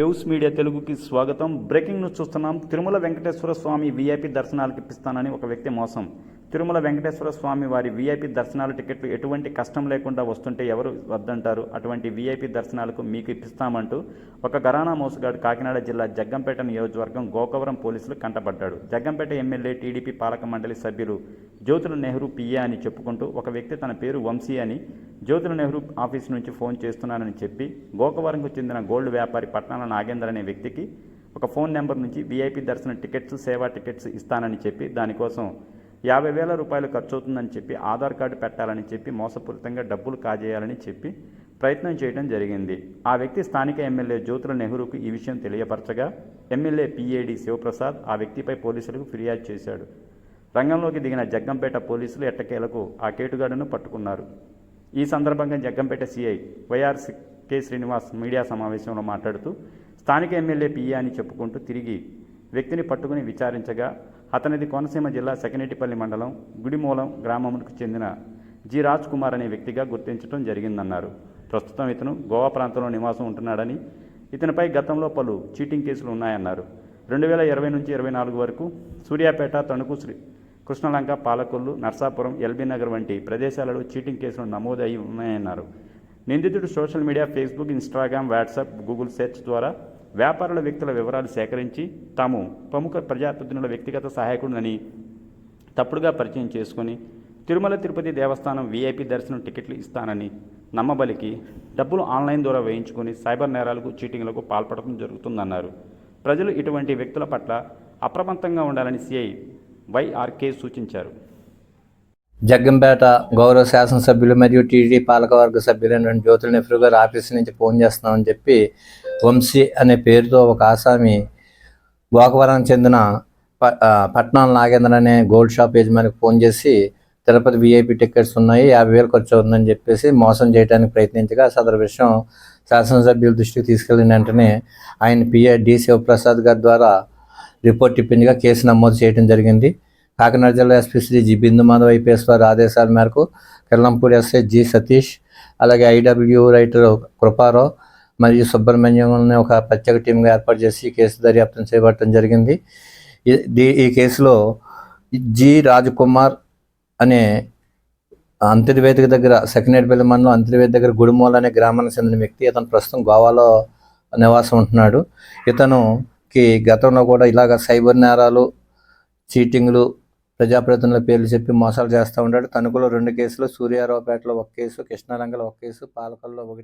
Waves media తెలుగుకి స్వాగతం. Breaking news చూస్తున్నాం. తిరుమల వెంకటేశ్వర స్వామి వీఐపీ దర్శనాలకు ఇప్పిస్తానని ఒక వ్యక్తి మోసం. తిరుమల వెంకటేశ్వర స్వామి వారి వీఐపీ దర్శనాల టికెట్లు ఎటువంటి కష్టం లేకుండా వస్తుంటే ఎవరు వద్దంటారు? అటువంటి వీఐపీ దర్శనాలకు మీకు ఇప్పిస్తామంటూ ఒక ఘరానా మోసగాడు కాకినాడ జిల్లా జగ్గంపేట నియోజకవర్గం గోకవరం పోలీసులు కంటపడ్డాడు. జగ్గంపేట ఎమ్మెల్యే టీడీపీ పాలక మండలి సభ్యులు జ్యోతుల నెహ్రూ పిఏ అని చెప్పుకుంటూ ఒక వ్యక్తి తన పేరు వంశీ అని జ్యోతుల నెహ్రూ ఆఫీస్ నుంచి ఫోన్ చేస్తున్నానని చెప్పి గోకవరంకు చెందిన గోల్డ్ వ్యాపారి పట్నాల నాగేందర్ అనే వ్యక్తికి ఒక ఫోన్ నెంబర్ నుంచి వీఐపీ దర్శన టికెట్స్, సేవా టికెట్స్ ఇస్తానని చెప్పి దానికోసం 50,000 రూపాయలు ఖర్చు అవుతుందని చెప్పి ఆధార్ కార్డు పెట్టాలని చెప్పి మోసపూరితంగా డబ్బులు కాజేయాలని చెప్పి ప్రయత్నం చేయడం జరిగింది. ఆ వ్యక్తి స్థానిక ఎమ్మెల్యే జ్యోతుల నెహ్రూకు ఈ విషయం తెలియపరచగా ఎమ్మెల్యే పిఏడి శివప్రసాద్ ఆ వ్యక్తిపై పోలీసులకు ఫిర్యాదు చేశాడు. రంగంలోకి దిగిన జగ్గంపేట పోలీసులు ఎట్టకేలకు ఆ కేటుగాడును పట్టుకున్నారు. ఈ సందర్భంగా Jaggampeta CI Y R K Srinivas media సమావేశంలో మాట్లాడుతూ స్థానిక ఎమ్మెల్యే పిఏ అని చెప్పుకుంటూ తిరిగి వ్యక్తిని పట్టుకుని విచారించగా అతనిది కోనసీమ జిల్లా సెకనేటిపల్లి మండలం గుడిమూలం గ్రామంకు చెందిన జి రాజ్ కుమార్ అనే వ్యక్తిగా గుర్తించడం జరిగిందన్నారు. ప్రస్తుతం ఇతను గోవా ప్రాంతంలో నివాసం ఉంటున్నాడని, ఇతనిపై గతంలో పలు చీటింగ్ కేసులు ఉన్నాయన్నారు. 2020 నుంచి 24 వరకు సూర్యాపేట, తణుకు, కృష్ణలంక, పాలకొల్లు, నర్సాపురం, ఎల్బీ నగర్ వంటి ప్రదేశాలలో చీటింగ్ కేసులు నమోదు అయి ఉన్నాయన్నారు. నిందితుడు social media, Facebook, Instagram, WhatsApp, Google search ద్వారా వ్యాపారుల వ్యక్తుల వివరాలు సేకరించి తాము ప్రముఖ ప్రజాప్రతినిధుల వ్యక్తిగత సహాయకుడిని తప్పుడుగా పరిచయం చేసుకుని తిరుమల తిరుపతి దేవస్థానం వీఐపీ దర్శనం టికెట్లు ఇస్తానని నమ్మబలికి డబ్బులు ఆన్లైన్ ద్వారా వేయించుకుని సైబర్ నేరాలకు, చీటింగ్లకు పాల్పడటం జరుగుతుందన్నారు. ప్రజలు ఇటువంటి వ్యక్తుల పట్ల అప్రమత్తంగా ఉండాలని సిఐ వైఆర్కే సూచించారు. జగ్గంపేట గౌరవ శాసనసభ్యులు మరియు టీడీపీ పాలకవర్గ సభ్యులైన జ్యోతుల నెహ్రూ గారు ఆఫీస్ నుంచి ఫోన్ చేస్తున్నామని చెప్పి వంశీ అనే పేరుతో ఒక ఆసామి గోకవరం చెందిన పట్నాల నాగేంద్ర అనే గోల్డ్ షాప్ యజమానికి ఫోన్ చేసి తిరుపతి వీఐపీ టికెట్స్ ఉన్నాయి, 50,000 ఖర్చు అవుతుందని చెప్పేసి మోసం చేయడానికి ప్రయత్నించగా సదరు విషయం శాసనసభ్యుల దృష్టికి తీసుకెళ్లిన వెంటనే ఆయన పిఏ డి శివప్రసాద్ గారి ద్వారా రిపోర్ట్ ఇప్పించగా కేసు నమోదు చేయడం జరిగింది. కాకినాడ జిల్లా ఎస్పీ శ్రీ జి బిందు మాధవ్ ఐపీఎస్ వారి ఆదేశాల మేరకు కిర్లంపూడి ఎస్ఐ జి సతీష్, అలాగే ఐడబ్ల్యూ రైటర్ కృపారావు మరియు సుబ్రహ్మణ్యం ఒక ప్రత్యేక టీంగా ఏర్పాటు చేసి కేసు దర్యాప్తు చేపట్టడం జరిగింది. ఈ కేసులో జి రాజకుమార్ అనే అంతర్వేదిక దగ్గర సెకండరీపల్లి మండలం అంతర్వేది దగ్గర గుడిమూల అనే గ్రామానికి చెందిన వ్యక్తి. ఇతను ప్రస్తుతం గోవాలో నివాసం ఉంటున్నాడు. ఇతనుకి గతంలో కూడా ఇలాగ సైబర్ నేరాలు, చీటింగ్లు, ప్రజాప్రతినిధుల పేర్లు చెప్పి మోసాలు చేస్తూ ఉంటాడు. తణుకులో 2 కేసులు, సూర్యారావుపేటలో 1 కేసు, కృష్ణారంగలో 1 కేసు, పాలకొల్లో 1